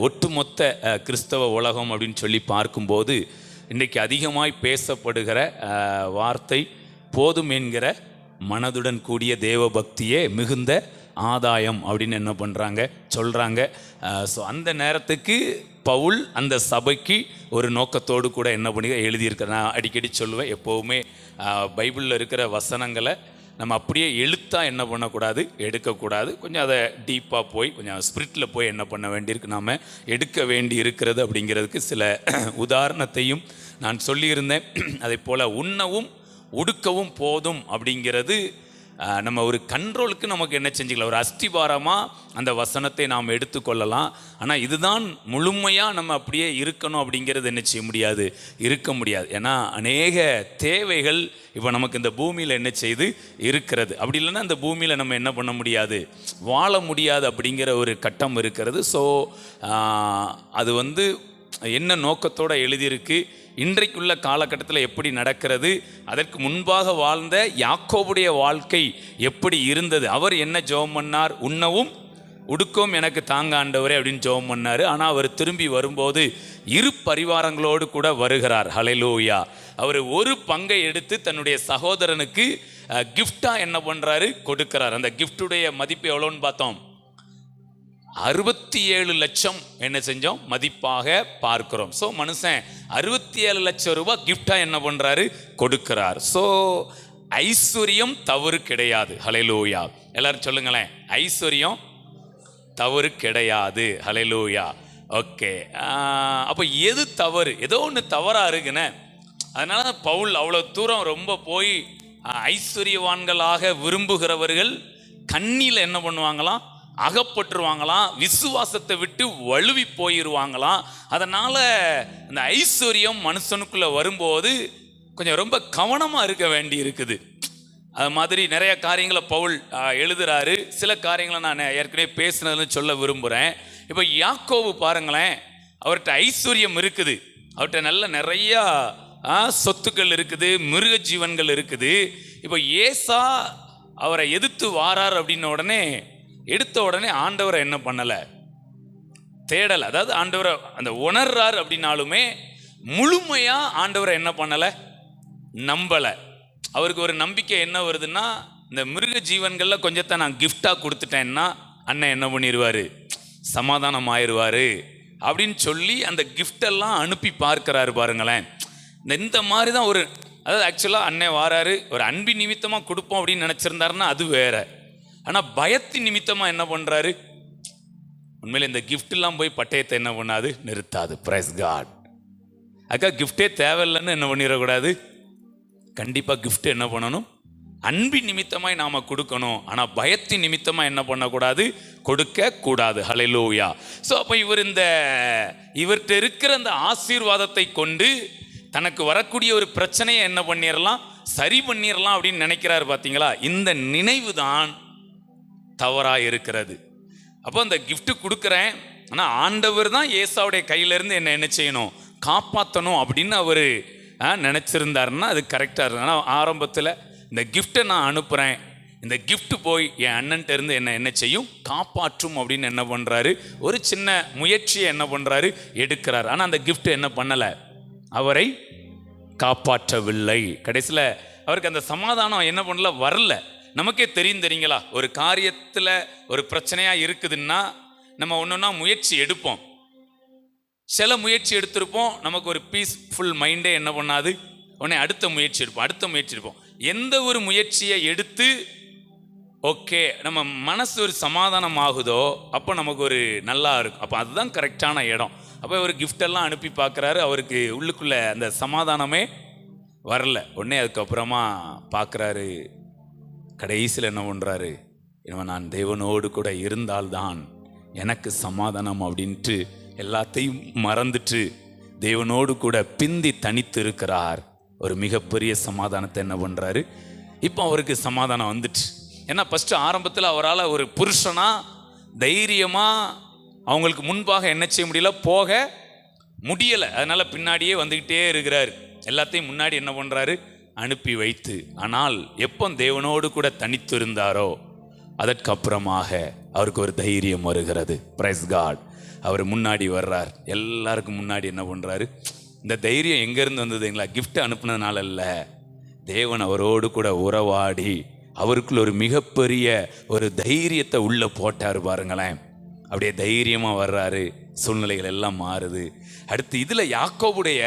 ஒட்டுமொத்த கிறிஸ்தவ உலகம் அப்படின்னு சொல்லி பார்க்கும்போது இன்றைக்கி அதிகமாய் பேசப்படுகிற வார்த்தை போதும் என்கிற மனதுடன் கூடிய தேவ பக்தியே மிகுந்த ஆதாயம் அப்படின்னு என்ன பண்ணுறாங்க சொல்கிறாங்க. ஸோ அந்த நேரத்துக்கு பவுல் அந்த சபைக்கு ஒரு நோக்கத்தோடு கூட என்ன பண்ணி எழுதியிருக்க. நான் அடிக்கடி சொல்லுவேன், எப்போவுமே பைபிளில் இருக்கிற வசனங்களை நம்ம அப்படியே எழுத்தாக என்ன பண்ணக்கூடாது, எடுக்கக்கூடாது. கொஞ்சம் அதை டீப்பாக போய் கொஞ்சம் ஸ்பிரிட்டில் போய் என்ன பண்ண வேண்டியிருக்கு, நாம் எடுக்க வேண்டி இருக்கிறது அப்படிங்கிறதுக்கு சில உதாரணத்தையும் நான் சொல்லியிருந்தேன். அதே போல் உண்ணவும் உடுக்கவும் போதும் அப்படிங்கிறது நம்ம ஒரு கண்ட்ரோலுக்கு நமக்கு என்ன செஞ்சுக்கலாம், ஒரு அஸ்திபாரமாக அந்த வசனத்தை நாம் எடுத்துக்கொள்ளலாம். ஆனால் இதுதான் முழுமையாக நம்ம அப்படியே இருக்கணும் அப்படிங்கிறது என்ன செய்ய முடியாது, இருக்க முடியாது. ஏன்னா அநேக தேவைகள் இப்போ நமக்கு இந்த பூமியில் என்ன செய்து இருக்கிறது. அப்படி இல்லைன்னா இந்த பூமியில் நம்ம என்ன பண்ண முடியாது, வாழ முடியாது அப்படிங்கிற ஒரு கட்டம் இருக்கிறது. ஸோ அது என்ன நோக்கத்தோடு எழுதியிருக்கு, இன்றைக்குள்ள காலகட்டத்தில் எப்படி நடக்கிறது, அதற்கு முன்பாக வாழ்ந்த யாக்கோபுடைய வாழ்க்கை எப்படி இருந்தது, அவர் என்ன ஜெபம் பண்ணார், உண்ணவும் உடுக்கவும் எனக்கு தாங்க ஆண்டவரே அப்படின்னு ஜெபம் பண்ணார். ஆனால் அவர் திரும்பி வரும்போது இரு பரிவாரங்களோடு கூட வருகிறார். ஹல்லேலூயா. அவர் ஒரு பங்கை எடுத்து தன்னுடைய சகோதரனுக்கு கிஃப்டாக என்ன பண்ணுறாரு, கொடுக்கிறார். அந்த கிஃப்டுடைய மதிப்பு எவ்வளோன்னு பார்த்தோம், 67 லட்சம் என்ன செஞ்சோம், மதிப்பாக பார்க்கிறோம். ஸோ மனுஷன் 67 லட்சம் ரூபாய் கிஃப்டாக என்ன பண்ணுறாரு, கொடுக்கிறார். ஸோ ஐஸ்வர்யம் தவறு கிடையாது. ஹல்லேலூயா. எல்லாரும் சொல்லுங்களேன், ஐஸ்வர்யம் தவறு கிடையாது. ஹல்லேலூயா. ஓகே. அப்போ எது தவறு, ஏதோ ஒன்று தவறாக இருக்குன்னு. அதனால பவுல் அவ்வளோ தூரம் ரொம்ப போய் ஐஸ்வர்யவான்களாக விரும்புகிறவர்கள் கண்ணியில் என்ன பண்ணுவாங்களாம், அகப்பட்டுருவாங்களாம், விசுவாசத்தை விட்டு வழுவி போயிடுவாங்களாம். அதனால் இந்த ஐஸ்வர்யம் மனுஷனுக்குள்ளே வரும்போது கொஞ்சம் ரொம்ப கவனமாக இருக்க வேண்டி இருக்குது. அது மாதிரி நிறைய காரியங்களை பவுல் எழுதுகிறாரு. சில காரியங்களை நான் ஏற்கனவே பேசுனதுன்னு சொல்ல விரும்புகிறேன். இப்போ யாக்கோபு பாருங்களேன், அவர்கிட்ட ஐஸ்வர்யம் இருக்குது, அவர்கிட்ட நிறையா சொத்துக்கள் இருக்குது, மிருக ஜீவன்கள் இருக்குது. இப்போ ஏசா அவரை எதிர்த்து வாரார் அப்படின்ன எடுத்த உடனே ஆண்டவரை என்ன பண்ணலை, தேடலை. அதாவது ஆண்டவரை அந்த உணர்றார் அப்படின்னாலுமே முழுமையாக ஆண்டவரை என்ன பண்ணலை, நம்பலை. அவருக்கு ஒரு நம்பிக்கை என்ன வருதுன்னா, இந்த மிருக ஜீவன்களில் கொஞ்சத்தை நான் கிஃப்டாக கொடுத்துட்டேன்னா அண்ணன் என்ன பண்ணிடுவார், சமாதானம் ஆயிடுவார் அப்படின்னு சொல்லி அந்த கிஃப்டெல்லாம் அனுப்பி பார்க்குறாரு. பாருங்களேன், இந்த மாதிரி தான் ஒரு, அதாவது ஆக்சுவலாக அண்ணன் வாராரு, ஒரு அன்பின் நிமித்தமாக கொடுப்போம் அப்படின்னு நினச்சிருந்தாருன்னா அது வேற. ஆனால் பயத்தின் நிமித்தமாக என்ன பண்ணுறாரு, உண்மையில் இந்த கிஃப்டெல்லாம் போய் பட்டயத்தை என்ன பண்ணாது, நிறுத்தாது. Price God. அக்கா கிஃப்டே தேவையில்லைன்னு என்ன பண்ணிடக்கூடாது, கண்டிப்பாக கிஃப்ட் என்ன பண்ணணும், அன்பின் நிமித்தமாய் நாம் கொடுக்கணும். ஆனால் பயத்தின் நிமித்தமாக என்ன பண்ணக்கூடாது, கொடுக்க கூடாது. ஹல்லேலூயா. ஸோ அப்போ இவர்கிட்ட இருக்கிற அந்த ஆசீர்வாதத்தை கொண்டு தனக்கு வரக்கூடிய ஒரு பிரச்சனையை என்ன பண்ணிடலாம், சரி பண்ணிடலாம் அப்படின்னு நினைக்கிறாரு. பார்த்தீங்களா, இந்த நினைவு தான் தவறாக இருக்கிறது. அப்போ அந்த கிஃப்ட் கொடுக்குறேன், ஆனால் ஆண்டவர் தான் ஏசாவுடைய கையிலேருந்து என்ன செய்யணும், காப்பாற்றணும் அப்படின்னு அவர் நினச்சிருந்தாருன்னா அது கரெக்டாக இருக்கும். ஆனால் ஆரம்பத்தில் இந்த கிஃப்டை நான் அனுப்புகிறேன், இந்த கிஃப்ட் போய் என் அண்ணன்ட்ட இருந்து என்ன செய்யும், காப்பாற்றும் அப்படின்னு என்ன பண்ணுறாரு, ஒரு சின்ன முயற்சியை என்ன பண்ணுறாரு, எடுக்கிறார். ஆனால் அந்த கிஃப்ட் என்ன பண்ணலை, அவரை காப்பாற்றவில்லை. கடைசியில் அவருக்கு அந்த சமாதானம் என்ன பண்ணல, வரல. நமக்கே தெரியுங்களா, ஒரு காரியத்தில் ஒரு பிரச்சனையாக இருக்குதுன்னா நம்ம ஒன்றுன்னா முயற்சி எடுப்போம், சில முயற்சி எடுத்திருப்போம், நமக்கு ஒரு பீஸ்ஃபுல் மைண்டே என்ன பண்ணாது, உடனே அடுத்த முயற்சி எடுப்போம். எந்த ஒரு முயற்சியை எடுத்து ஓகே நம்ம மனசு ஒரு சமாதானம் ஆகுதோ அப்போ நமக்கு ஒரு நல்லா இருக்கும். அப்போ அதுதான் கரெக்டான இடம். அப்போ ஒரு கிஃப்டெல்லாம் அனுப்பி பார்க்குறாரு, அவருக்கு உள்ளுக்குள்ளே அந்த சமாதானமே வரல. உடனே அதுக்கப்புறமா பார்க்குறாரு, கடைசியில் என்ன பண்ணுறாரு, இவன் நான் தேவனோடு கூட இருந்தால்தான் எனக்கு சமாதானம் அப்படின்ட்டு எல்லாத்தையும் மறந்துட்டு தேவனோடு கூட பிந்தி தனித்து இருக்கிறார். ஒரு மிகப்பெரிய சமாதானத்தை என்ன பண்ணுறாரு, இப்போ அவருக்கு சமாதானம் வந்துட்டு. ஏன்னா ஃபஸ்ட்டு ஆரம்பத்தில் அவரால் ஒரு புருஷனாக தைரியமாக அவங்களுக்கு முன்பாக என்ன செய்ய முடியல, போக முடியலை. அதனால் பின்னாடியே வந்துக்கிட்டே இருக்கிறார். எல்லாத்தையும் முன்னாடி என்ன பண்ணுறாரு, அனுப்பி வைத்து. ஆனால் எப்போ தேவனோடு கூட தனித்து இருந்தாரோ அதற்கப்புறமாக அவருக்கு ஒரு தைரியம் வருகிறது. Price God. அவர் முன்னாடி வர்றார். எல்லாருக்கும் முன்னாடி என்ன பண்ணுறாரு? இந்த தைரியம் எங்கேருந்து வந்ததுங்களா? கிஃப்ட் அனுப்புனதுனால இல்லை, தேவன் அவரோடு கூட உறவாடி அவருக்குள்ள ஒரு மிகப்பெரிய ஒரு தைரியத்தை உள்ள போட்டார் பாருங்களேன். அப்படியே தைரியமாக வர்றாரு, சூழ்நிலைகள் எல்லாம் மாறுது. அடுத்து இதில் யாக்கோபுடைய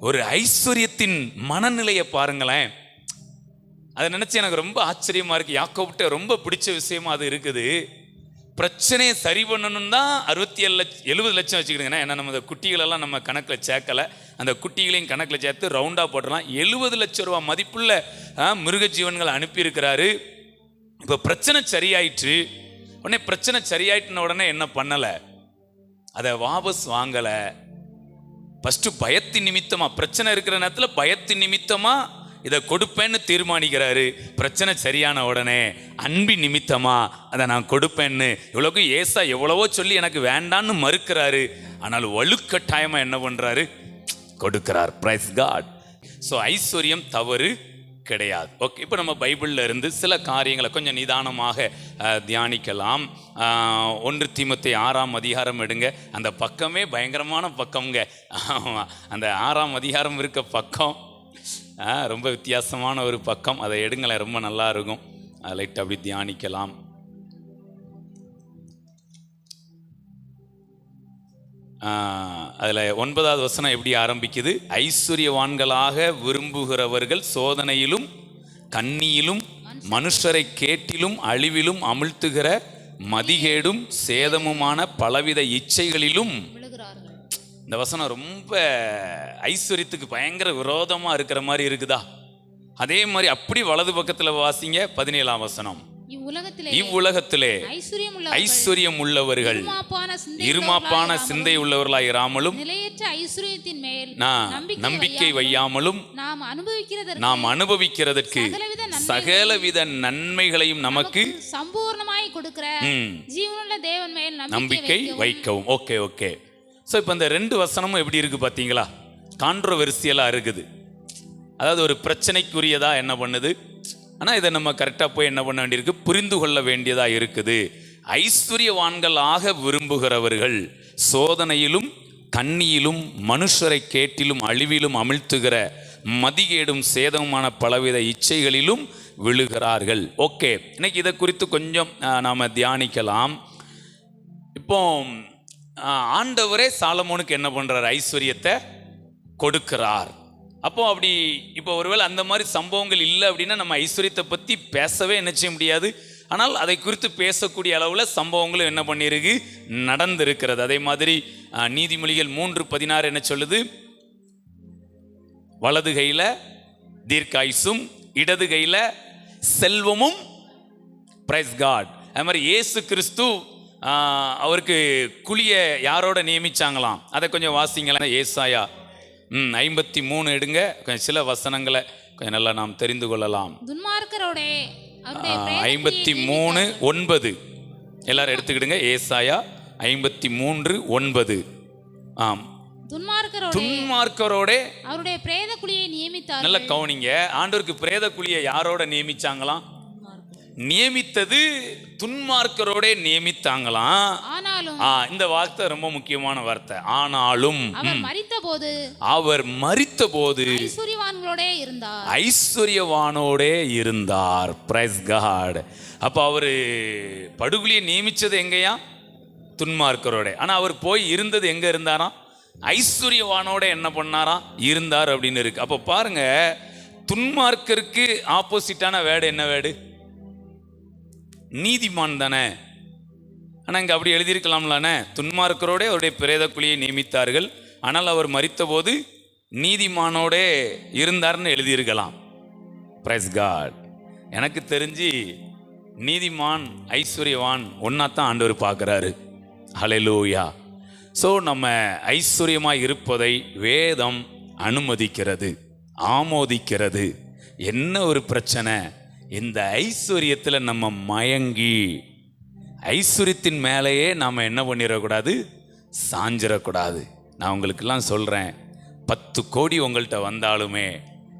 ஒரு ஐஸ்வர்யத்தின் மனநிலையை பாருங்களேன். அதை நினச்சி எனக்கு ரொம்ப ஆச்சரியமாக இருக்குது. யாக்கோபிட்ட ரொம்ப பிடிச்ச விஷயமா அது இருக்குது. பிரச்சனையை சரி பண்ணணும் தான் 70 லட்சம் வச்சுக்கிடுங்க. ஏன்னா நம்ம அந்த குட்டிகளெல்லாம் நம்ம கணக்கில் சேர்க்கலை, அந்த குட்டிகளையும் கணக்கில் சேர்த்து ரவுண்டாக போட்டுடலாம். 70 லட்சம் ரூபா மதிப்புள்ள மிருக ஜீவன்களை அனுப்பியிருக்கிறாரு. இப்போ பிரச்சனை சரியாயிற்று. உடனே பிரச்சனை சரியாயிட்டுன உடனே என்ன பண்ணலை? அதை வாபஸ் வாங்கலை. ஃபஸ்ட்டு பயத்தின் நிமித்தமாக, பிரச்சனை இருக்கிற நேரத்தில் பயத்தின் நிமித்தமாக இதை கொடுப்பேன்னு தீர்மானிக்கிறாரு. பிரச்சனை சரியான உடனே அன்பின் நிமித்தமா அதை நான் கொடுப்பேன்னு இவ்வளோக்கும் ஏசா எவ்வளவோ சொல்லி எனக்கு வேண்டான்னு மறுக்கிறாரு. ஆனால் வலுக்கட்டாயமாக என்ன பண்ணுறாரு? கொடுக்கிறார். Price God. ஸோ ஐஸ்வர்யம் தவறு கிடையாது. ஓகே, இப்போ நம்ம பைபிளில் இருந்து சில காரியங்களை கொஞ்சம் நிதானமாக தியானிக்கலாம். 1 தீமோத்தேயு 6ஆம் அதிகாரம் எடுங்க. அந்த பக்கமே பயங்கரமான பக்கம்ங்க. அந்த 6ஆம் அதிகாரம் இருக்க பக்கம் ரொம்ப வித்தியாசமான ஒரு பக்கம். அதை எடுங்களேன், ரொம்ப நல்லா இருக்கும். அதை லைட் அப்படி தியானிக்கலாம். அதில் 9வது வசனம் எப்படி ஆரம்பிக்குது? ஐஸ்வர்யவான்களாக விரும்புகிறவர்கள் சோதனையிலும் கண்ணியிலும் மனுஷரை கேட்டிலும் அழிவிலும் அமிழ்த்துகிற மதிகேடும் சேதமுமான பலவித இச்சைகளிலும். இந்த வசனம் ரொம்ப ஐஸ்வர்யத்துக்கு பயங்கர விரோதமாக இருக்கிற மாதிரி இருக்குதா? அதே மாதிரி அப்படி வலது பக்கத்தில் வாசிங்க 17ஆம் வசனம். இவ்வுலகத்திலே ஐஸ்வர்யம் உள்ளவர்கள் இருமாப்பான சிந்தை உள்ளவர்களாய் இராமலும் நம்பிக்கை வையாமலும் நாம் அனுபவிக்கிறதற்கு சகலவித நன்மைகளையும் நமக்கு சம்பூர்ணமாய் கொடுக்கிற ஜீவனுள்ள தேவன் மேல் நம்பிக்கை வைக்கவும். Okay okay. ஸோ இப்போ இந்த 2 வசனமும் எப்படி இருக்கு பார்த்தீங்களா? கான்ட்ரோவர்சியலாக இருக்குது. அதாவது ஒரு பிரச்சனைக்குரியதா என்ன பண்ணுது. ஆனால் இதை நம்ம கரெக்டாக போய் என்ன பண்ண வேண்டியிருக்கு? புரிந்து கொள்ள வேண்டியதாக இருக்குது. ஐஸ்வர்யவான்களாக விரும்புகிறவர்கள் சோதனையிலும் கண்ணியிலும் மனுஷரை கேட்டிலும் அழிவிலும் அமிழ்த்துகிற மதிகேடும் சேதமுமான பலவித இச்சைகளிலும் விழுகிறார்கள். ஓகே, இன்னைக்கு இதை குறித்து கொஞ்சம் நாம் தியானிக்கலாம். இப்போ ஆண்டவரே சாலமோனுக்கு என்ன பண்ணுறார்? ஐஸ்வர்யத்தை கொடுக்கிறார். அப்போ அப்படி இப்போ ஒருவேளை அந்த மாதிரி சம்பவங்கள் இல்லை அப்படின்னா நம்ம ஐஸ்வர்யத்தை பற்றி பேசவே என்ன செய்ய முடியாது. ஆனால் அதை குறித்து பேசக்கூடிய அளவில் சம்பவங்களும் என்ன பண்ணியிருக்கு? நடந்திருக்கிறது. அதே மாதிரி நீதிமொழிகள் 3:16 என்ன சொல்லுது? வலது கையில் தீர்க்காயுசும் இடது கையில் செல்வமும். Praise God. அது மாதிரி இயேசு கிறிஸ்து அவருக்கு குழியை யாரோட நியமிச்சாங்களாம்? அதை கொஞ்சம் வாசிங்களேன். ஏசாயா 53 எடுங்க. கொஞ்சம் சில வசனங்களை கொஞ்சம் நல்லா நாம் தெரிந்து கொள்ளலாம். 53:9 எல்லாரும் எடுத்துக்கிடுங்க. ஏசாயா 53:9. ஆம், துன்மார்க்கரோட அவருடைய பிரேத குழியை நியமித்தார். நல்ல கவனிங்க. ஆண்டவருக்கு பிரேத குழியை யாரோட நியமிச்சாங்களாம்? நியமித்தது துன்மார்க்கரோட நியமித்தாங்களாம். இந்த வார்த்தை ரொம்ப முக்கியமான வார்த்தை. ஆனாலும் அவர் மரித்தபோது ஐஸ்வர்யவானோட இருந்தார். Praise God. அப்ப அவரு படுகொலியை நியமிச்சது எங்கயா? துன்மார்க்கரோட. ஆனா அவர் போய் இருந்தது எங்க இருந்தாராம்? ஐஸ்வர்யவானோட என்ன பண்ணாராம்? இருந்தார் அப்படின்னு இருக்கு. அப்ப பாருங்க, துன்மார்க்கருக்கு ஆப்போசிட்டான வேர்டு என்ன வேர்டு? நீதிமான் தானே. ஆனால் இங்கே அப்படி எழுதியிருக்கலாம்லானே? துன்மார்க்கரோட அவருடைய பிரேத குழியை நியமித்தார்கள், ஆனால் அவர் மரித்தபோது நீதிமானோட இருந்தார்னு எழுதியிருக்கலாம். Price God. எனக்கு தெரிஞ்சு நீதிமான் ஐஸ்வர்யவான் ஒன்னாத்தான் ஆண்டவர் பார்க்குறாரு. ஹல்லேலூயா. ஸோ நம்ம ஐஸ்வர்யமாக இருப்பதை வேதம் அனுமதிக்கிறது, ஆமோதிக்கிறது. என்ன ஒரு பிரச்சனை? இந்த ஐஸ்வர்யத்தில் நம்ம மயங்கி ஐஸ்வர்யத்தின் மேலேயே நாம் என்ன பண்ணிடக்கூடாது? சாஞ்சிடக்கூடாது. நான் உங்களுக்கெல்லாம் சொல்கிறேன், 10 கோடி உங்கள்கிட்ட வந்தாலுமே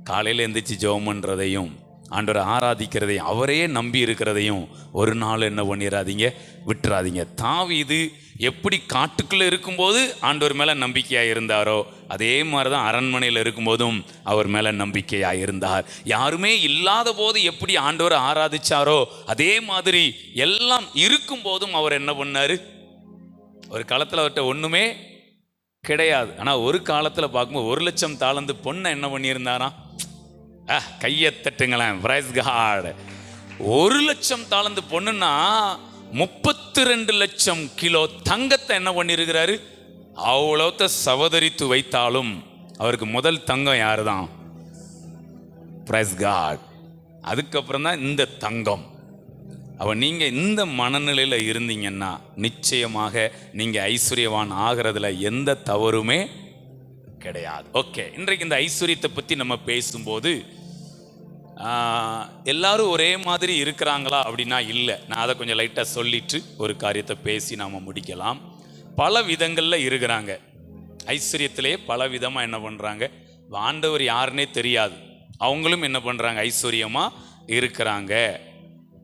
காலையில் எந்திரிச்சு ஜெபம் பண்ணுறதையும் ஆண்டவரை ஆராதிக்கிறதையும் அவரே நம்பி இருக்கிறதையும் ஒரு நாள் என்ன பண்ணிடாதீங்க, விட்டுறாதீங்க. தாவீது எப்படி காட்டுக்குள்ளே இருக்கும்போது ஆண்டவர் மேலே நம்பிக்கையாக இருந்தாரோ அதே மாதிரி தான் அரண்மனையில் இருக்கும்போதும் அவர் மேலே நம்பிக்கையாக இருந்தார். யாருமே இல்லாத போது எப்படி ஆண்டவரை ஆராதிச்சாரோ அதே மாதிரி எல்லாம் இருக்கும்போதும் அவர் என்ன பண்ணார். ஒரு காலத்தில் அவர்கிட்ட ஒன்றுமே கிடையாது. ஆனால் ஒரு காலத்தில் பார்க்கும்போது 1,00,000 தாலந்து பொண்ணை என்ன பண்ணியிருந்தாராம். கையை தட்டுங்களேன், பிரைஸ் காட். 1,00,000 தாலந்து பொண்ணுன்னா 32 லட்சம் கிலோ தங்கத்தை என்ன பண்ணியிருக்கிறாரு. அவ்வளோத்த சவதரித்து வைத்தாலும் அவருக்கு முதல் தங்கம் யாரு தான்? Praise God. அதுக்கப்புறம் தான் இந்த தங்கம். நீங்கள் இந்த மனநிலையில் இருந்தீங்கன்னா நிச்சயமாக நீங்கள் ஐஸ்வர்யவான் ஆகிறதுல எந்த தவறுமே கிடையாது. ஓகே, இன்றைக்கு இந்த ஐஸ்வர்யத்தை பற்றி நம்ம பேசும்போது எல்லாரும் ஒரே மாதிரி இருக்கிறாங்களா அப்படின்னா இல்லை. நான் அதை கொஞ்சம் லைட்டாக சொல்லிட்டு ஒரு காரியத்தை பேசி நாம் முடிக்கலாம். பல விதங்களில் இருக்கிறாங்க. ஐஸ்வர்யத்திலே பல விதமாக என்ன பண்ணுறாங்க. ஆண்டவர் யாருன்னே தெரியாது, அவங்களும் என்ன பண்ணுறாங்க, ஐஸ்வர்யமாக இருக்கிறாங்க.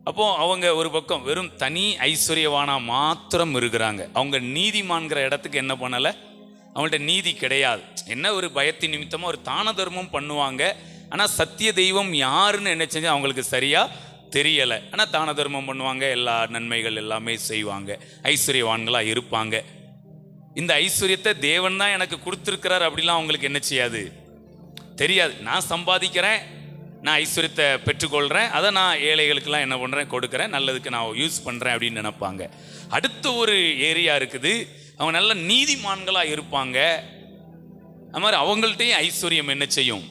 அப்போது அவங்க ஒரு பக்கம் வெறும் தனி ஐஸ்வர்யவானா மாத்திரம் இருக்கிறாங்க. அவங்க நீதிமான்கிற இடத்துக்கு என்ன பண்ணலை, அவங்கள்ட்ட நீதி கிடையாது. என்ன ஒரு பயத்தின் நிமித்தமாக ஒரு தான தர்மம் பண்ணுவாங்க. ஆனால் சத்திய தெய்வம் யாருன்னு என்ன செஞ்சு அவங்களுக்கு சரியாக தெரியலை. ஆனால் தான தர்மம் பண்ணுவாங்க, எல்லா நன்மைகள் எல்லாமே செய்வாங்க, ஐஸ்வர்யவான்களாக இருப்பாங்க. இந்த ஐஸ்வர்யத்தை தேவன் தான் எனக்கு கொடுத்துருக்கிறார் அப்படிலாம் அவங்களுக்கு என்ன செய்யாது, தெரியாது. நான் சம்பாதிக்கிறேன், நான் ஐஸ்வர்யத்தை பெற்றுக்கொள்கிறேன், அதை நான் ஏழைகளுக்கெல்லாம் என்ன பண்ணுறேன், கொடுக்குறேன், நல்லதுக்கு நான் யூஸ் பண்ணுறேன் அப்படின்னு நினைப்பாங்க. அடுத்த ஒரு ஏரியா இருக்குது, அவங்க நல்ல நீதிமான்களாக இருப்பாங்க. அது மாதிரி அவங்கள்ட்டையும் ஐஸ்வர்யம் என்ன செய்யும்,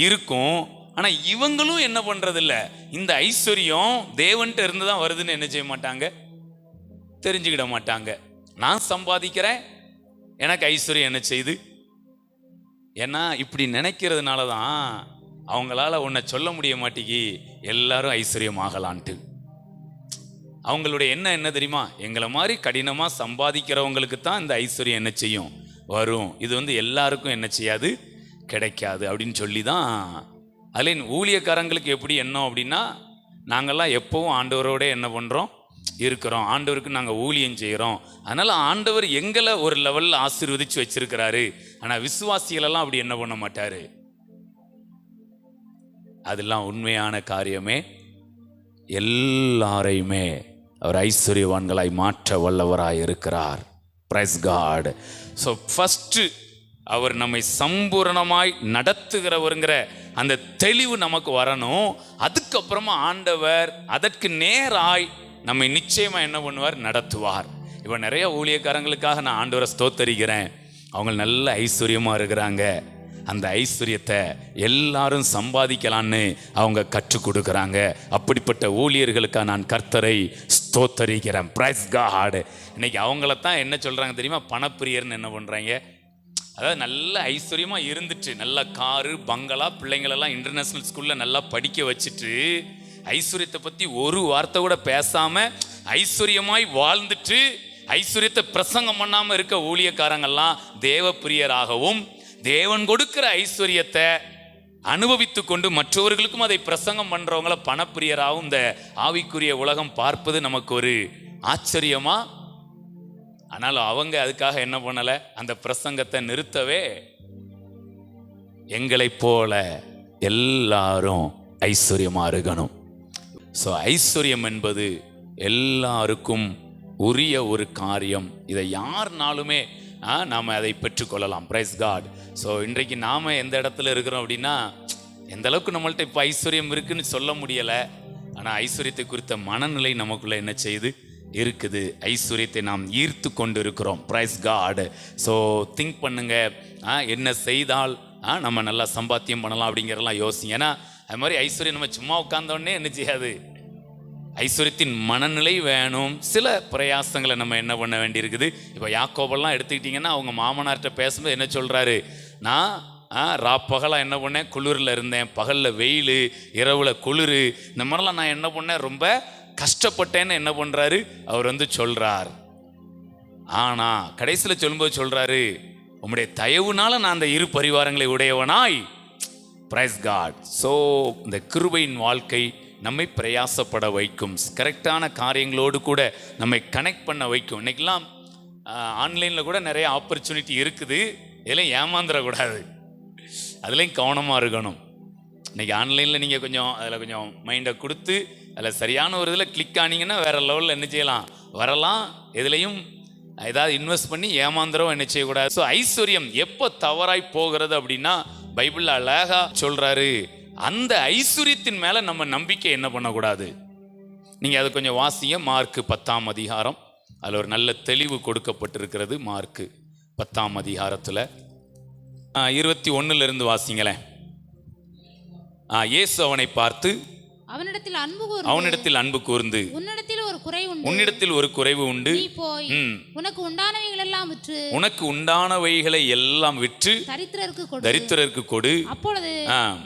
இருக்கும். ஆனால் இவங்களும் என்ன பண்ணுறதில்ல, இந்த ஐஸ்வர்யம் தேவன்கிட்ட இருந்து தான் வருதுன்னு என்ன செய்ய மாட்டாங்க, தெரிஞ்சுக்கிட மாட்டாங்க. நான் சம்பாதிக்கிறேன், எனக்கு ஐஸ்வர்யம் என்ன செய்யுது. ஏன்னா இப்படி நினைக்கிறதுனால தான் அவங்களால உன்னை சொல்ல முடிய மாட்டேங்கி எல்லாரும் ஐஸ்வர்யம் ஆகலான்ட்டு. அவங்களுடைய எண்ணம் என்ன தெரியுமா, எங்களை மாதிரி கடினமாக சம்பாதிக்கிறவங்களுக்கு தான் இந்த ஐஸ்வர்யம் என்ன செய்யும், வரும். இது எல்லாருக்கும் என்ன செய்யாது, கிடைக்காது அப்படின்னு சொல்லி தான். அதில் ஊழியக்காரங்களுக்கு எப்படி எண்ணம் அப்படின்னா, நாங்கள்லாம் எப்போவும் ஆண்டவரோட என்ன பண்ணுறோம், இருக்கிறோம், ஆண்டவருக்கு நாங்கள் ஊழியம் செய்கிறோம், அதனால் ஆண்டவர் எங்களை ஒரு லெவலில் ஆசீர்வதித்து வச்சிருக்கிறாரு. ஆனால் விசுவாசிகளெல்லாம் அப்படி என்ன பண்ண மாட்டார். அதெல்லாம் உண்மையான காரியமே. எல்லாரையுமே அவர் ஐஸ்வர்யவான்களாய் மாற்ற வல்லவராய் இருக்கிறார். Praise God. ஸோ ஃபஸ்ட்டு அவர் நம்மை சம்பூரணமாய் நடத்துகிறவருங்கிற அந்த தெளிவு நமக்கு வரணும். அதுக்கப்புறமா ஆண்டவர் அதற்கு நேராய் நம்மை நிச்சயமாக என்ன பண்ணுவார், நடத்துவார். இப்போ நிறைய ஊழியக்காரங்களுக்காக நான் ஆண்டவரை ஸ்தோத்தரிக்கிறேன். அவங்க நல்ல ஐஸ்வர்யமாக இருக்கிறாங்க. அந்த ஐஸ்வர்யத்தை எல்லாரும் சம்பாதிக்கலான்னு அவங்க கற்றுக் கொடுக்குறாங்க. அப்படிப்பட்ட ஊழியர்களுக்காக நான் கர்த்தரை ஸ்தோத்தரிக்கிறேன். Praise God. இன்னைக்கு அவங்களத்தான் என்ன சொல்கிறாங்க தெரியுமா, பணப்பிரியர்னு என்ன பண்ணுறாங்க. அதாவது நல்ல ஐஸ்வர்யமாக இருந்துட்டு நல்ல காரு பங்களா, பிள்ளைங்களெல்லாம் இன்டர்நேஷ்னல் ஸ்கூலில் நல்லா படிக்க வச்சுட்டு ஐஸ்வர்யத்தை பற்றி ஒரு வார்த்தை கூட பேசாமல் ஐஸ்வர்யமாய் வாழ்ந்துட்டு ஐஸ்வர்யத்தை பிரசங்கம் பண்ணாமல் இருக்க ஊழியக்காரங்கள்லாம் தேவ பிரியராகவும் தேவன் கொடுக்கிற ஐஸ்வர்யத்தை அனுபவித்து கொண்டு மற்றவர்களுக்கும் அதை பிரசங்கம் பண்ணுறவங்கள பணப்பிரியராகவும் இந்த ஆவிக்குரிய உலகம் பார்ப்பது நமக்கு ஒரு ஆச்சரியமா. ஆனால் அவங்க அதுக்காக என்ன பண்ணலை, அந்த பிரசங்கத்தை நிறுத்தவே எங்களைப் போல எல்லாரும் ஐஸ்வர்யமாக இருக்கணும். ஸோ ஐஸ்வர்யம் என்பது எல்லாருக்கும் உரிய ஒரு காரியம். இதை யாருனாலுமே நாம் அதை பெற்றுக்கொள்ளலாம். Price God. ஸோ இன்றைக்கு நாம் எந்த இடத்துல இருக்கிறோம் அப்படின்னா, எந்த அளவுக்கு நம்மள்ட்ட இப்போ ஐஸ்வர்யம் இருக்குன்னு சொல்ல முடியலை. ஆனால் ஐஸ்வர்யத்தை குறித்த மனநிலை நமக்குள்ளே என்ன செய்யுது, இருக்குது. ஐஸ்வர்யத்தை நாம் ஈர்த்து கொண்டு இருக்கிறோம். Price God. ஸோ திங்க் பண்ணுங்க, என்ன செய்தால் நம்ம நல்லா சம்பாத்தியம் பண்ணலாம் அப்படிங்கிறலாம் யோசிங்க. ஏன்னா அது மாதிரி ஐஸ்வர்யம் நம்ம சும்மா உட்கார்ந்தோடனே என்ன செய்யாது, ஐஸ்வர்யத்தின் மனநிலை வேணும். சில பிரயாசங்களை நம்ம என்ன பண்ண வேண்டியிருக்குது. இப்போ யாக்கோபெல்லாம் எடுத்துக்கிட்டிங்கன்னா அவங்க மாமனார்கிட்ட பேசும்போது என்ன சொல்கிறாரு, நான் பகலாக என்ன பண்ணேன், குளிரில் இருந்தேன், பகலில் வெயில், இரவில் குளிர், இந்த மாதிரிலாம் நான் என்ன பண்ணேன், ரொம்ப கஷ்டப்பட்டேன்னு என்ன பண்ணுறாரு அவர் சொல்கிறார். ஆனால் கடைசியில் சொல்லும்போது சொல்கிறாரு, உம்முடைய தயவுனால நான் அந்த இரு பரிவாரங்களை உடையவனாய் பிரைஸ் காட். ஸோ இந்த கிருபையின் வாழ்க்கை நம்மை பிரயாசப்பட வைக்கும், கரெக்டான காரியங்களோடு கூட நம்மை கனெக்ட் பண்ண வைக்கும். இன்னைக்கெல்லாம் ஆன்லைனில் கூட நிறைய ஆப்பர்ச்சுனிட்டி இருக்குது, இதெல்லாம் ஏமாந்துடக்கூடாது, அதுலேயும் கவனமாக இருக்கணும். இன்றைக்கி ஆன்லைனில் நீங்கள் கொஞ்சம் அதில் கொஞ்சம் மைண்டை கொடுத்து அதில் சரியான ஒரு இதில் கிளிக் ஆனீங்கன்னா வேறு லெவலில் என்ன செய்யலாம், வரலாம். எதுலேயும் ஏதாவது இன்வெஸ்ட் பண்ணி ஏமாந்துறோம் என்ன செய்யக்கூடாது. ஸோ ஐஸ்வர்யம் எப்போ தவறாய் போகிறது அப்படின்னா பைபிளில் அழகா சொல்கிறாரு, அந்த ஐஸ்வர்யத்தின் மேலே நம்ம நம்பிக்கை என்ன பண்ணக்கூடாது. நீங்கள் அதை கொஞ்சம் வாசிங்க, மார்க்கு 10ஆம் அதிகாரம், அதில் ஒரு நல்ல தெளிவு கொடுக்கப்பட்டிருக்கிறது. மார்க்கு 10ஆம் அதிகாரத்தில் 21 வாசிங்களேன். இயேசு அவனை பார்த்து அவனிடத்தில் அன்பு கூர்ந்து உன்னிடத்தில் ஒரு குறைவு உண்டு, உனக்கு உண்டானவைகளை எல்லாம் விற்று தரித்திரருக்கு கொடு, அப்பொழுது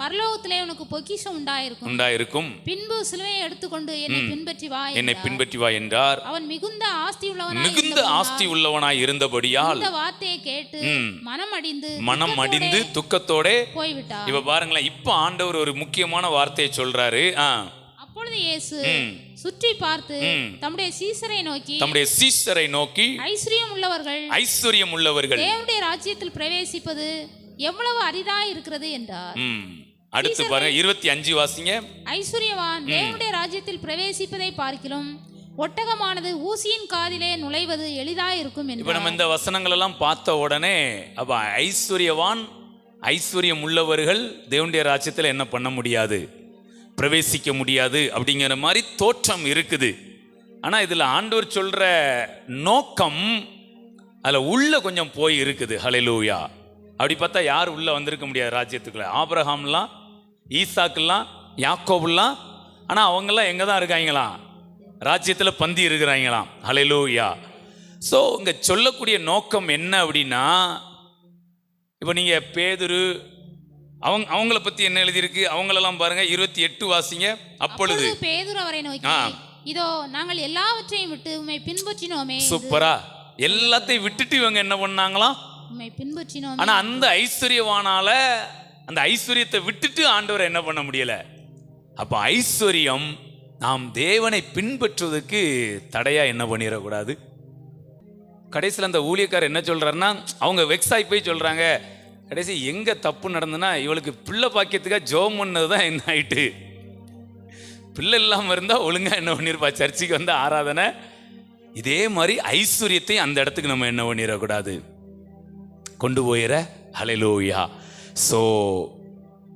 பரலோகத்திலே உனக்கு பொக்கிஷம் உண்டாயிருக்கும், பின்பு சிலுவையை எடுத்துக்கொண்டு என்னை பின்பற்றி வா என்றார். அவன் மிகுந்த ஆஸ்தி உள்ளவனாய் இருந்தபடியால் இந்த வார்த்தையை கேட்டு மனமடிந்து துக்கத்தோட போய்விட்டார். இப்ப பாருங்களேன், இப்ப ஆண்டவர் ஒரு முக்கியமான வார்த்தையை சொல்றாரு. அப்பொழுது இயேசு சுற்றி பார்த்து தம்முடைய சீசரை நோக்கி ஐஸ்வர்யம் உள்ளவர்கள் தேவனுடைய ராஜ்யத்தில் பிரவேசிப்பது எவ்வளவு அரிதாய் இருக்கிறது என்றார். அடுத்து பாருங்க 25 வாசிங்க. ஐஸ்வர்யவான் தேவனுடைய ராஜ்யத்தில் பிரவேசிப்பதை பார்க்கிலும் ஒட்டகமானது ஊசியின் காதிலே நுழைவது எளிதாய் இருக்கும் என்று. இப்ப நம்ம இந்த வசனங்கள் எல்லாம் பார்த்த உடனே அப்ப ஐஸ்வர்யம் உள்ளவர்கள் தேவனுடைய ராஜ்யத்தில் என்ன பண்ண முடியாது, பிரவேசிக்க முடியாது அப்படிங்கிற மாதிரி தோற்றம் இருக்குது. ஆனால் இதில் ஆண்டவர் சொல்கிற நோக்கம் அதில் உள்ள கொஞ்சம் போய் இருக்குது. ஹல்லேலூயா. அப்படி பார்த்தா யார் உள்ளே வந்திருக்க முடியாது ராஜ்யத்துக்குள்ள. ஆபிரகாம்லாம், ஈசாக்கெல்லாம், யாக்கோபுலாம், ஆனால் அவங்கெல்லாம் எங்கே தான் இருக்காங்களாம், ராஜ்யத்தில் பந்தி இருக்கிறாங்களாம். ஹல்லேலூயா. ஸோ இங்கே சொல்லக்கூடிய நோக்கம் என்ன அப்படின்னா, இப்போ நீங்கள் பேதுரு அவங்கள பத்தி என்ன எழுதியிருக்கு, அவங்களெல்லாம் பாருங்க. 28 வாசிங்க. அப்பொழுது பேதுரு அவரை நோக்கி, இதோ நாங்கள் எல்லாவற்றையும் விட்டு உம்மை பின்பற்றினோமே. சூப்பரா, எல்லாத்தையும் விட்டுட்டு இவங்க என்ன பண்ணாங்களாம், உம்மை பின்பற்றினோம். ஆனா அந்த ஐஸ்வர்யவானால அந்த ஐஸ்வர்யத்தை விட்டுட்டு ஆண்டவரை என்ன பண்ண முடியல. அப்ப ஐஸ்வர்யம் நாம் தேவனை பின்பற்றுவதற்கு தடையா என்ன பண்ணிடக்கூடாது. கடைசியில் அந்த ஊழியக்காரர் என்ன சொல்றாருன்னா, அவங்க வெக்ஸாய் போய் சொல்றாங்க, கடைசி எங்க தப்பு நடந்ததுன்னா இவளுக்கு பிள்ளை பாக்கியத்துக்காக ஜோம் பண்ணதுதான் என்ன ஆயிட்டு. பிள்ளை இல்லாமல் இருந்தால் ஒழுங்கா என்ன பண்ணிருப்பா, சர்ச்சுக்கு வந்து ஆராதனை. இதே மாதிரி ஐஸ்வர்யத்தை அந்த இடத்துக்கு நம்ம என்ன பண்ணிடக்கூடாது, கொண்டு போயிட. ஹல்லேலூயா. ஸோ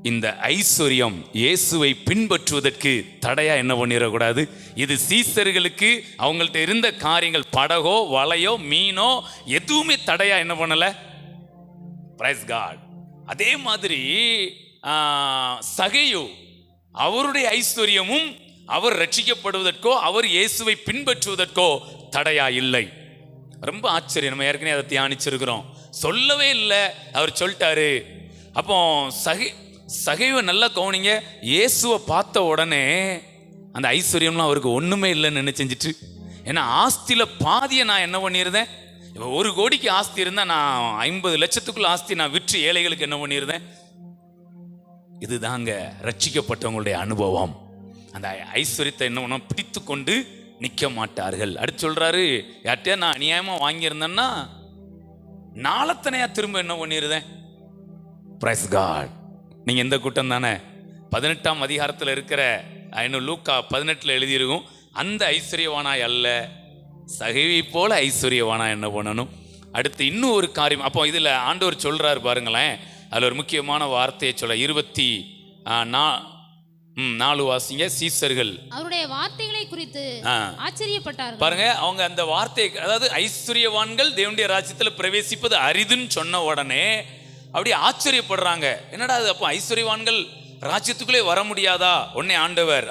இந்த ஐஸ்வர்யம் இயேசுவை பின்பற்றுவதற்கு தடையா என்ன பண்ணிடக்கூடாது. இது சீசர்களுக்கு அவங்கள்ட்ட இருந்த காரியங்கள், படகோ வலையோ மீனோ எதுவுமே தடையா என்ன பண்ணல. Praise God. அதே மாதிரி சகையு, அவருடைய ஐஸ்வர்யமும் அவர் ரட்சிக்கப்படுவதற்கோ அவர் இயேசுவை பின்பற்றுவதற்கோ தடையா இல்லை. ரொம்ப ஆச்சரியம். நம்ம ஏற்கனவே அதை தியானிச்சிருக்கிறோம். சொல்லவே இல்லை, அவர் சொல்லிட்டாரு. அப்போ சகைவை நல்லா கவனிங்க. இயேசுவை பார்த்த உடனே அந்த ஐஸ்வர்யம்லாம் அவருக்கு ஒண்ணுமே இல்லைன்னு என்ன செஞ்சிட்டு, ஏன்னா ஆஸ்தியில பாதியை நான் என்ன பண்ணியிருந்தேன், 1 கோடிக்கு ஆஸ்தி இருந்தா நான் 50 லட்சத்துக்குள்ள ஆஸ்தி நான் விற்று ஏழைகளுக்கு என்ன பண்ணியிருந்தேன். இதுதாங்க ரட்சிக்கப்பட்டவங்களுடைய அனுபவம். அந்த ஐஸ்வர்யத்தை என்ன பண்ண பிடித்து கொண்டு நிற்க மாட்டார்கள். அடுத்து சொல்றாரு, யார்கிட்டயா நான் அநியாயமா வாங்கியிருந்தேன்னா நாளத்தனையா திரும்ப என்ன பண்ணிருந்தேன். Praise God. நீங்க எந்த கூட்டம் தானே 18ஆம் அதிகாரத்தில் இருக்கிற லூக்கா 18 எழுதியிருக்கும், அந்த ஐஸ்வர்யவானாய் அல்ல, சகைவை போல ஐஸ்வர்யவானா என்ன பண்ணணும். அடுத்து இன்னும் ஒரு காரியம். அப்போ இதுல ஆண்டவர் சொல்றாரு பாருங்களேன், அதுல ஒரு முக்கியமான வார்த்தையை சொல்ல. 24 வாசிங்க. சீசர்கள் அவருடைய வார்த்தைகளை குறித்து ஆச்சரியப்பட்டார்கள். பாருங்க, அவங்க அந்த வார்த்தை, அதாவது ஐஸ்வர்யவான்கள் தேவனுடைய ராஜ்யத்தில் பிரவேசிப்பது அரிதுன்னு சொன்ன உடனே அப்படி ஆச்சரியப்படுறாங்க. என்னடா அது, அப்போ ஐஸ்வர்யவான்கள் ராஜ்யத்துக்குள்ளே வர முடியாதா? உடனே ஆண்டவர்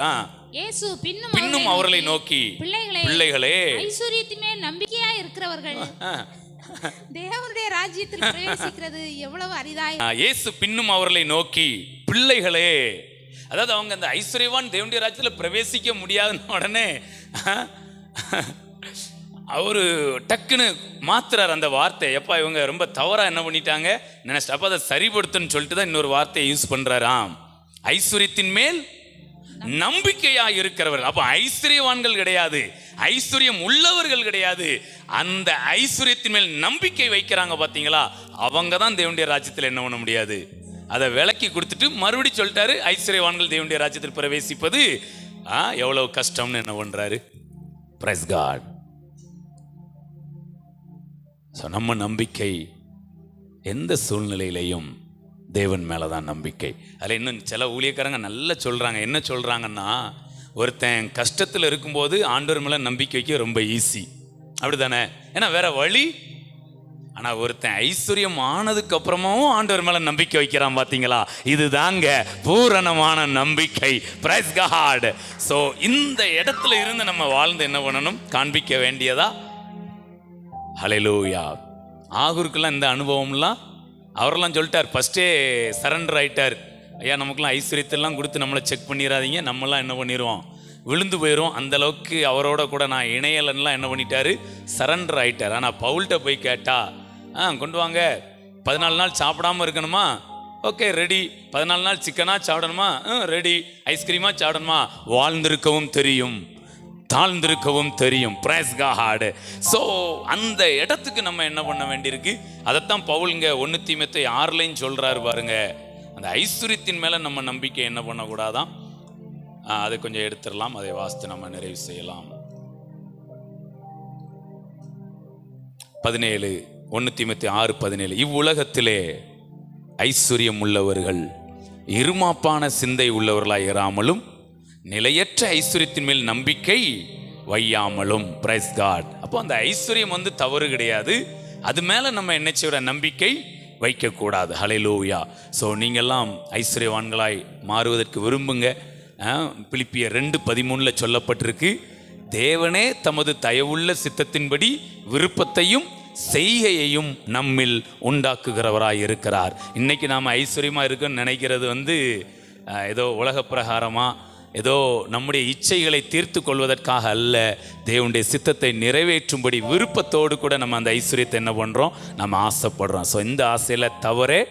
இயேசு பின்னும் அவர்களை நோக்கி, பிள்ளைகளே, ஐஸ்வர்யத்தின் மேல் நம்பிக்கையா இருக்கிறவர்கள் தேவனுடைய ராஜ்யத்தில் பிரவேசிக்கிறது எவ்வளவு அரிதாய். இயேசு பின்னும் அவர்களை நோக்கி, பிள்ளைகளே, அதாவது அவங்க அந்த ஐஸ்வர்யவான் தேவனுடைய ராஜ்யத்தில் பிரவேசிக்க முடியாதுன்னு உடனே அவரு டக்குன்னு மாத்துறார் அந்த வார்த்தை. எப்பா இவங்க ரொம்ப தவறா என்ன பண்ணிட்டாங்க நினைச்சிட்டு, அப்ப அதை சரிபடுத்துன்னு சொல்லிட்டு தான் இன்னொரு வார்த்தையை யூஸ் பண்றாராம். ஐஸ்வர்யத்தின் மேல் நம்பிக்கையா இருக்கிறவர்கள். அப்ப ஐஸ்வர்யவான்கள் கிடையாது, ஐஸ்வர்யம் உள்ளவர்கள் கிடையாது, அந்த ஐஸ்வர்யத்தின் மேல் நம்பிக்கை வைக்கிறாங்க பாத்தீங்களா, அவங்க தான் தேவனுடைய ராஜ்யத்தில் என்ன பண்ண முடியாது. அதை விளக்கி கொடுத்துட்டு மறுபடியும் சொல்லிட்டாரு, ஐஸ்வர்யவான்கள் தேவனுடைய ராஜ்யத்தில் பிரவேசிப்பது எவ்வளவு கஷ்டம்னு என்ன பண்றாரு. Praise God. நம்ம நம்பிக்கை எந்த சூழ்நிலையிலையும் தேவன் மேலதான் நம்பிக்கை. அதில் இன்னும் சில ஊழியக்காரங்க நல்லா சொல்றாங்க. என்ன சொல்றாங்கன்னா, ஒருத்தன் கஷ்டத்தில் இருக்கும்போது ஆண்டவர் மேல நம்பிக்கை வைக்க ரொம்ப ஈஸி, அப்படித்தானே? ஏன்னா வேற வழி. ஆனா ஒருத்தன் ஐஸ்வர்யம் ஆனதுக்கு அப்புறமும் ஆண்டவர் மேல நம்பிக்கை வைக்கிறான் பாத்தீங்களா, இதுதாங்க பூரணமான நம்பிக்கை. Price God. சோ இந்த இடத்துல இருந்து நம்ம வாழ்ந்து என்ன பண்ணணும், காண்பிக்க வேண்டியதா. ஹல்லேலூயா. ஆகூருக்கெல்லாம் இந்த அனுபவம்லாம் அவரெல்லாம் சொல்லிட்டார், ஃபஸ்ட்டே சரண்டர் ஆயிட்டார். ஐயா நமக்குலாம் ஐஸ்வர்யத்தெல்லாம் கொடுத்து நம்மளை செக் பண்ணிடாதீங்க, நம்மளாம் என்ன பண்ணிடுவோம், விழுந்து போயிடும், அந்த அளவுக்கு அவரோட கூட நான் இணையலன்னுலாம் என்ன பண்ணிட்டாரு, சரண்டர் ஆயிட்டார். ஆனால் பவுல்கிட்ட போய் கேட்டா, கொண்டு வாங்க, 14 நாள் சாப்பிடாம இருக்கணுமா, ஓகே ரெடி. 14 நாள் சிக்கனா சாப்பிடணுமா, ரெடி. ஐஸ்கிரீமா சாப்பிடணுமா, வாழ்ந்திருக்கவும் தெரியும், தாழ்ந்திருக்கவும் தெரியும். Price God. ஸோ அந்த இடத்துக்கு நம்ம என்ன பண்ண வேண்டியிருக்கு, அதைத்தான் பவுல் இங்க 1 தீமோத்தேயு 6 சொல்றாரு பாருங்க. அந்த ஐஸ்வர்யத்தின் மேல நம்ம நம்பிக்கை என்ன பண்ணக்கூடாதான். அதை கொஞ்சம் எடுத்துடலாம், அதை வாசித்து நம்ம நிறைவு செய்யலாம். 17 1 தீமோத்தேயு 6:17 இவ்வுலகத்திலே ஐஸ்வர்யம் உள்ளவர்கள் இருமாப்பான சிந்தை உள்ளவர்களாய் இராமலும் நிலையற்ற ஐஸ்வர்யத்தின் மேல் நம்பிக்கை வையாமலும். Price God. அப்போ அந்த ஐஸ்வர்யம் வந்து தவறு கிடையாது, அது மேல நம்ம என்ன செய்ய நம்பிக்கை வைக்கக்கூடாது. ஹல்லேலூயா. ஸோ நீங்கள்லாம் ஐஸ்வர்யவான்களாய் மாறுவதற்கு விரும்புங்க. பிலிப்பியர் 2:13 சொல்லப்பட்டிருக்கு, தேவனே தமது தயவுள்ள சித்தத்தின்படி விருப்பத்தையும் செய்கையையும் நம்மில் உண்டாக்குகிறவராய் இருக்கிறார். இன்னைக்கு நாம் ஐஸ்வர்யமாக இருக்குன்னு நினைக்கிறது வந்து ஏதோ உலக பிரகாரமாக ஏதோ நம்முடைய இச்சைகளை தீர்த்து கொள்வதற்காக அல்ல, தேவனுடைய சித்தத்தை நிறைவேற்றும்படி விருப்பத்தோடு கூட நம்ம அந்த ஐஸ்வர்யத்தை என்ன பண்ணுறோம், நம்ம ஆசைப்படுறோம். ஸோ இந்த ஆசையில் தவறே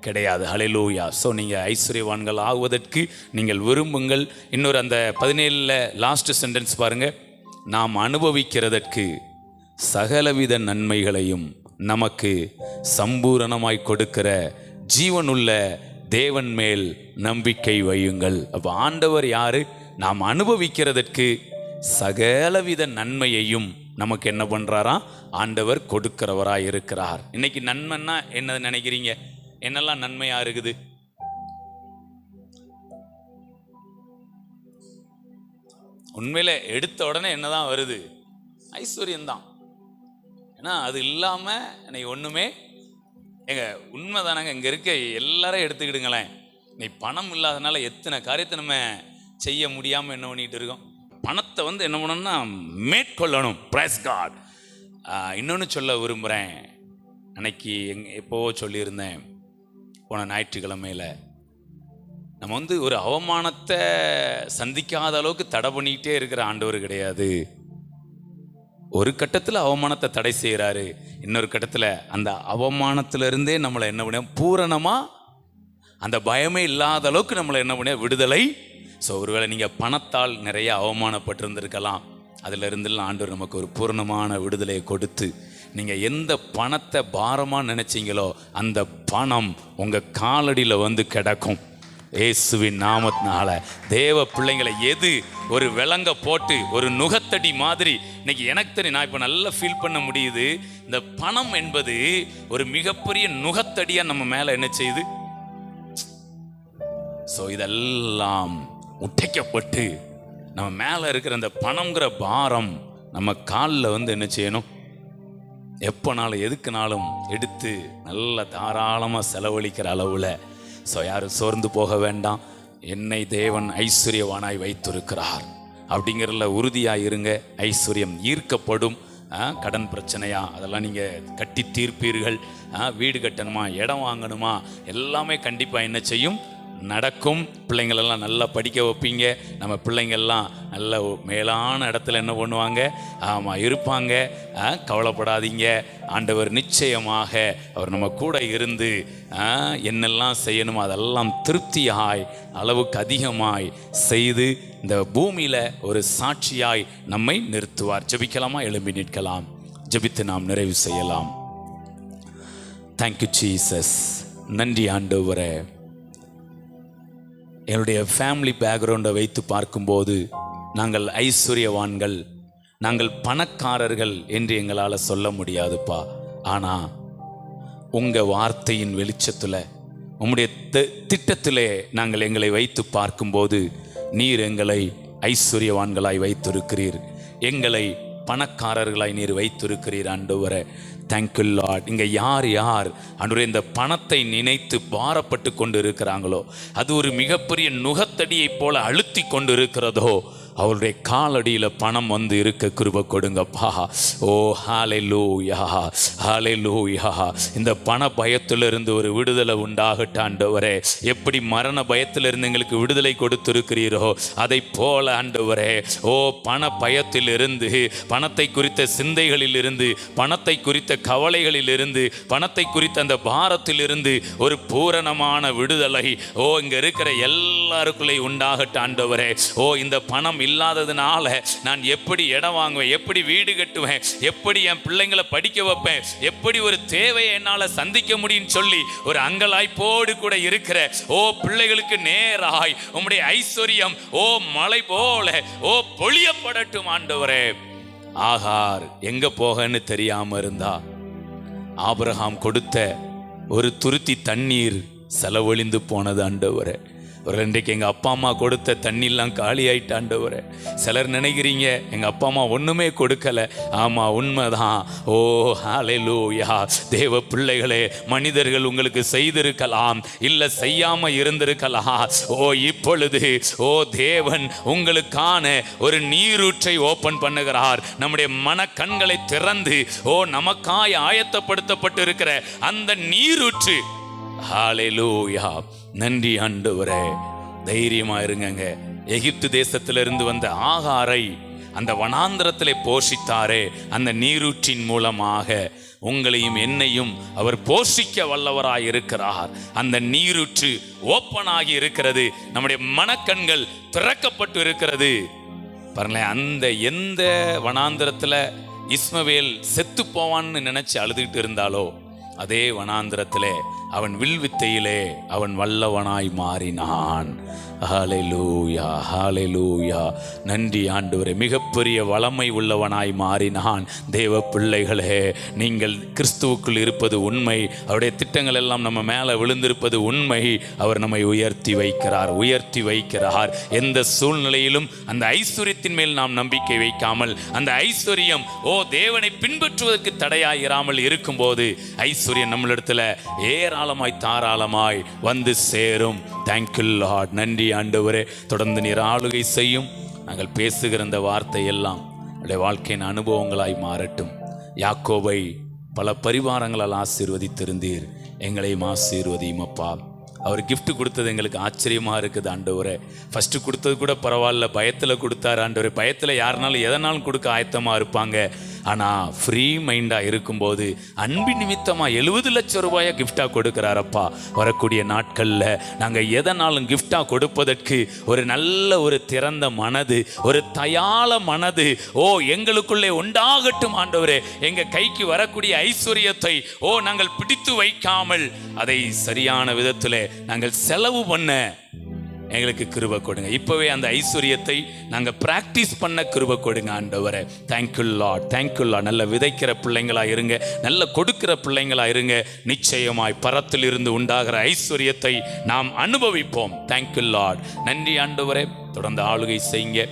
கிடையாது. ஹல்லேலூயா. ஸோ நீங்கள் ஐஸ்வர்யவான்கள் ஆகுவதற்கு நீங்கள் விரும்புங்கள். இன்னொரு அந்த 17 லாஸ்ட் சென்டென்ஸ் பாருங்கள், நாம் அனுபவிக்கிறதற்கு சகலவித நன்மைகளையும் நமக்கு சம்பூரணமாய் கொடுக்கிற ஜீவனுள்ள தேவன் மேல் நம்பிக்கை வையுங்கள். அப்போ ஆண்டவர் யாரு, நாம் அனுபவிக்கிறதற்கு சகலவித நன்மையையும் நமக்கு என்ன பண்றாரா, ஆண்டவர் கொடுக்கிறவராய் இருக்கிறார். இன்னைக்கு நன்மைன்னா என்ன நினைக்கிறீங்க, என்னெல்லாம் நன்மையா இருக்குது? உண்மையில எடுத்த உடனே என்னதான் வருது, ஐஸ்வர்யம்தான். ஏன்னா அது இல்லாம இன்னைக்கு ஒண்ணுமே எங்க உண்மைதானாங்க. இங்க இருக்க எல்லாரும் எடுத்துக்கிடுங்களேன், நீ பணம் இல்லாதனால எத்தனை காரியத்தை நம்ம செய்ய முடியாம என்ன பண்ணிட்டு இருக்கோம். பணத்தை வந்து என்ன பண்ணணும்னா மேற்கொள்ளணும். Praise God. இன்னொன்று சொல்ல விரும்புகிறேன். அன்னைக்கு எப்போவோ சொல்லியிருந்தேன், போன ஞாயிற்றுக்கிழமையில் நம்ம வந்து ஒரு அவமானத்தை சந்திக்காத அளவுக்கு தடை பண்ணிக்கிட்டே இருக்கிற ஆண்டவர் கிடையாது. ஒரு கட்டத்தில் அவமானத்தை தடை செய்கிறாரு, இன்னொரு கட்டத்தில் அந்த அவமானத்திலிருந்தே நம்மளை என்ன பண்ண பூரணமாக அந்த பயமே இல்லாத அளவுக்கு நம்மளை என்ன பண்ண விடுதலை. ஸோ ஒருவேளை நீங்கள் பணத்தால் நிறைய அவமானப்பட்டிருந்திருக்கலாம், அதில் இருந்தெல்லாம் ஆண்டவர் நமக்கு ஒரு பூரணமான விடுதலையை கொடுத்து, நீங்கள் எந்த பணத்தை பாரமாக நினைச்சீங்களோ அந்த பணம் உங்கள் காலடியில் வந்து கிடக்கும். இயேசுவின் நாமத்தினால தேவ பிள்ளைங்களை எது ஒரு விலங்க போட்டு ஒரு நுகத்தடி மாதிரி இன்னைக்கு எனக்கு தெரியும், நான் இப்போ நல்லா ஃபீல் பண்ண முடியுது. இந்த பணம் என்பது ஒரு மிகப்பெரிய நுகத்தடியாக நம்ம மேலே என்ன செய்யுது. ஸோ இதெல்லாம் உடைக்கப்பட்டு நம்ம மேலே இருக்கிற அந்த பணம்ங்கிற பாரம் நம்ம காலில் வந்து என்ன செய்யணும், எப்போனாலும் எதுக்குனாலும் எடுத்து நல்ல தாராளமாக செலவழிக்கிற அளவில். ஸோ யாரும் சோர்ந்து போக வேண்டாம், என்னை தேவன் ஐஸ்வர்யவானாய் வைத்திருக்கிறார் அப்படிங்கிறதுல உறுதியாக இருங்க. ஐஸ்வர்யம் ஈர்க்கப்படும். கடன் பிரச்சனையா அதெல்லாம் நீங்கள் கட்டி தீர்ப்பீர்கள். வீடு கட்டணுமா, இடம் வாங்கணுமா, எல்லாமே கண்டிப்பாக என்ன செய்யும், நடக்கும். பிள்ளைங்களெல்லாம் நல்லா படிக்க வைப்பீங்க. நம்ம பிள்ளைங்கள்லாம் நல்ல மேலான இடத்துல என்ன பண்ணுவாங்க, ஆமாம் இருப்பாங்க. கவலைப்படாதீங்க. ஆண்டவர் நிச்சயமாக அவர் நம்ம கூட இருந்து என்னெல்லாம் செய்யணுமோ அதெல்லாம் திருப்தியாய் அளவுக்கு அதிகமாய் செய்து இந்த பூமியில் ஒரு சாட்சியாய் நம்மை நிறுத்துவார். ஜெபிக்கலாமா? எழும்பி நிற்கலாம். ஜெபித்து நாம் நிறைவு செய்யலாம். Thank you Jesus. நன்றி ஆண்டவரே. என்னுடைய ஃபேமிலி பேக்ரவுண்டை வைத்து பார்க்கும்போது நாங்கள் ஐஸ்வர்யவான்கள், நாங்கள் பணக்காரர்கள் என்று எங்களால் சொல்ல முடியாதுப்பா. ஆனால் உங்கள் வார்த்தையின் வெளிச்சத்தில், உம்முடைய திட்டத்திலே நாங்கள் எங்களை வைத்து பார்க்கும்போது நீர் எங்களை ஐஸ்வர்யவான்களாய் வைத்திருக்கிறீர், எங்களை பணக்காரர்களாய் நீர் வைத்திருக்கிறீர் ஆண்டவரே. Thank you Lord. இங்கே யார் ஆண்டவரே இந்த பணத்தை நினைத்து பாரப்பட்டு கொண்டு இருக்கிறாங்களோ, அது ஒரு மிகப்பெரிய நுகத்தடியை போல அழுத்தி கொண்டு இருக்கிறதோ, அவருடைய காலடியில் பணம் வந்து இருக்க கிருபை கொடுங்கப்பா. ஓ ஹல்லேலூயா, ஹல்லேலூயா. இந்த பண பயத்திலிருந்து ஒரு விடுதலை உண்டாகட்ட ஆண்டவரே. எப்படி மரண பயத்திலிருந்து எங்களுக்கு விடுதலை கொடுத்திருக்கிறீரோ அதை போல ஆண்டவரே, ஓ பண பயத்திலிருந்து, பணத்தை குறித்த சிந்தைகளில் இருந்து, பணத்தை குறித்த கவலைகளில் இருந்து, பணத்தை குறித்த அந்த பாரத்திலிருந்து ஒரு பூரணமான விடுதலை ஓ இங்க இருக்கிற எல்லாருக்குள்ளே உண்டாகட்ட ஆண்டவரே. ஓ இந்த பணம் இல்லாததுனால நான் எப்படி இடம் வாங்குவேன், எப்படி வீடு கட்டுவேன், எப்படி என் பிள்ளைங்களை படிக்க வைப்பேன், எப்படி ஒரு தேவையை என்னால சந்திக்க முடியும் சொல்லி ஒரு அங்கலாய்ப்போடு கூட இருக்கிற ஓ பிள்ளைகளுக்கு நேராய் உம்முடைய ஐஸ்வர்யம் ஓ மலை போல ஓ பொழியப்படட்டும் ஆண்டவரே. ஆகார் எங்க போகன்னு தெரியாம இருந்தா, ஆபிரகாம் கொடுத்த ஒரு துருத்தி தண்ணீர் செலவழிந்து போனது ஆண்டவரே. ஒரு இன்றைக்கு எங்கள் அப்பா அம்மா கொடுத்த தண்ணிலாம் காலி ஆயிட்டாண்டவரே. சிலர் நினைக்கிறீங்க எங்கள் அப்பா அம்மா ஒன்றுமே கொடுக்கலை. ஆமாம், உண்மைதான். ஓ ஹல்லேலூயா. தேவ பிள்ளைகளே, மனிதர்கள் உங்களுக்கு செய்திருக்கலாம், இல்லை செய்யாமல் இருந்திருக்கலாம். ஓ இப்பொழுது ஓ தேவன் உங்களுக்கான ஒரு நீரூற்றை ஓப்பன் பண்ணுகிறார். நம்முடைய மனக்கண்களை திறந்து ஓ நமக்காய் ஆயத்தப்படுத்தப்பட்டு இருக்கிற அந்த நீரூற்று. ஹல்லேலூயா. நன்றி ஆண்டவரே. தைரியமா இருங்க. எகிப்து தேசத்திலிருந்து வந்த ஆகாரை அந்த வனாந்திரத்திலே போஷித்தாரே, அந்த நீரூற்றின் மூலமாக உங்களையும் என்னையும் அவர் போஷிக்க வல்லவராய் இருக்கிறார். அந்த நீரூற்று ஓப்பன் ஆகி இருக்கிறது. நம்முடைய மனக்கண்கள் திறக்கப்பட்டு இருக்கிறது. பாருங்களேன், அந்த எந்த வனாந்திரத்துல இஸ்மவேல் செத்து போவான்னு நினைச்சு அழுதுகிட்டு இருந்தாலோ, அதே வனாந்திரத்திலே அவன் வில்வித்தையிலே அவன் வல்லவனாய் மாறினான். ஹல்லேலூயா, ஹல்லேலூயா. நன்றி ஆண்டவரே. மிகப்பெரிய வளமை உள்ளவனாய் மாறினான். தேவ பிள்ளைகளே, நீங்கள் கிறிஸ்துவுக்குள் இருப்பது உண்மை. அவருடைய திட்டங்கள் எல்லாம் நம்ம மேலே விழுந்திருப்பது உண்மை. அவர் நம்மை உயர்த்தி வைக்கிறார். எந்த சூழ்நிலையிலும் அந்த ஐஸ்வர்யத்தின் மேல் நாம் நம்பிக்கை வைக்காமல், அந்த ஐஸ்வர்யம் ஓ தேவனை பின்பற்றுவதற்கு தடையாயிராமல் இருக்கும்போது ஐஸ்வர்யம் நம்மளிடத்துல ஏராளமாய் தாராளமாய் வந்து சேரும். Thank you Lord. நன்றி ஆண்டவரே. தொடர்ந்து நீர் ஆளுகை செய்யும். நாங்கள் பேசுகிற இந்த வார்த்தை எல்லாம் நம்முடைய வாழ்க்கையின் அனுபவங்களாய் மாறட்டும். யாக்கோபை பல பரிவாரங்களால் ஆசீர்வதித்திருந்தீர், எங்களையும் ஆசீர்வதியும் அப்பா. அவர் கிஃப்ட் கொடுத்தது எங்களுக்கு ஆச்சரியமாக இருக்குது ஆண்டவரே. ஃபஸ்ட்டு கொடுத்தது கூட பரவாயில்ல, பயத்தில் கொடுத்தாரு ஆண்டவரே. பயத்தில் யாருனாலும் எதனாலும் கொடுக்க ஆயத்தமாக இருப்பாங்க. ஆனால் ஃப்ரீ மைண்டாக இருக்கும்போது அன்பின் நிமித்தமாக 70 லட்சம் ரூபாயை கிஃப்டாக கொடுக்குறாரப்பா. வரக்கூடிய நாட்களில் நாங்கள் எதனாலும் கிஃப்டாக கொடுப்பதற்கு ஒரு நல்ல ஒரு திறந்த மனது, ஒரு தயாள மனது ஓ எங்களுக்குள்ளே உண்டாகட்டும் ஆண்டவரே. எங்கள் கைக்கு வரக்கூடிய ஐஸ்வர்யத்தை ஓ நாங்கள் பிடித்து வைக்காமல் அதை சரியான விதத்தில் நாங்கள் செலவு பண்ண எங்களுக்கு கிருபை கொடுங்க. இப்பவே அந்த ஐஸ்வர்யத்தை நாங்கள் பிராக்டிஸ் பண்ண கிருபை கொடுங்க ஆண்டவரே. Thank you Lord, thank you Lord. நல்ல விதைக்கிற பிள்ளைங்களா இருங்க, நல்ல கொடுக்கிற பிள்ளைங்களா இருங்க. நிச்சயமாய் பரத்தில் இருந்து உண்டாகிற ஐஸ்வர்யத்தை நாம் அனுபவிப்போம். Thank you Lord. நன்றி ஆண்டவரே. தொடர்ந்து ஆளுகை செய்யுங்க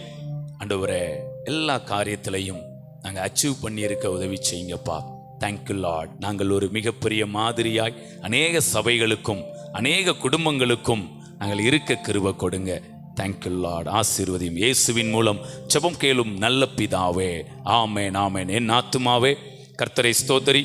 ஆண்டவரே. எல்லா காரியத்திலையும் நாங்கள் அச்சீவ் பண்ணி இருக்க உதவி செய்யுங்கப்பா. Thank you Lord. நாங்கள் ஒரு மிகப்பெரிய மாதிரியாய் அநேக சபைகளுக்கும் அநேக குடும்பங்களுக்கும் நாங்கள் இருக்க கிருபை கொடுங்க. Thank you Lord. ஆசீர்வதியும். இயேசுவின் மூலம் ஜெபம் கேளும் நல்ல பிதாவே. ஆமென், ஆமென். என் ஆத்துமாவே கர்த்தரை ஸ்தோத்திரி,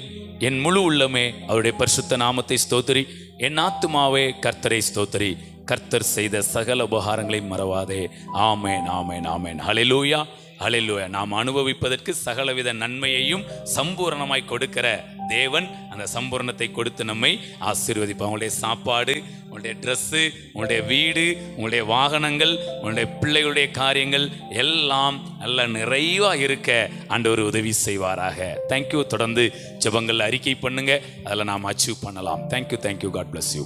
என் முழு உள்ளமே அவருடைய பரிசுத்த நாமத்தை ஸ்தோத்திரி. என் ஆத்துமாவே கர்த்தரை ஸ்தோத்திரி, கர்த்தர் செய்த சகல உபகாரங்களையும் மறவாதே. ஆமேன், ஆமேன், ஆமேன். ஹல்லேலூயா, ஹல்லேலூயா. நாம் அனுபவிப்பதற்கு சகலவித நன்மையையும் சம்பூரணமாய் கொடுக்கிற தேவன் அந்த சம்பூரணத்தை கொடுத்து நம்மை ஆசீர்வதிப்பார். உங்களுடைய சாப்பாடு, உங்களுடைய ட்ரெஸ்ஸு, உங்களுடைய வீடு, உங்களுடைய வாகனங்கள், உங்களுடைய பிள்ளைகளுடைய காரியங்கள் எல்லாம் நல்ல நிறைவாக இருக்க ஆண்டவர் உதவி செய்வாராக. தேங்க்யூ. தொடர்ந்து ஜெபங்கள் அறிக்கை பண்ணுங்க, அதில் நாம் அச்சீவ் பண்ணலாம். Thank you, thank you. God bless you.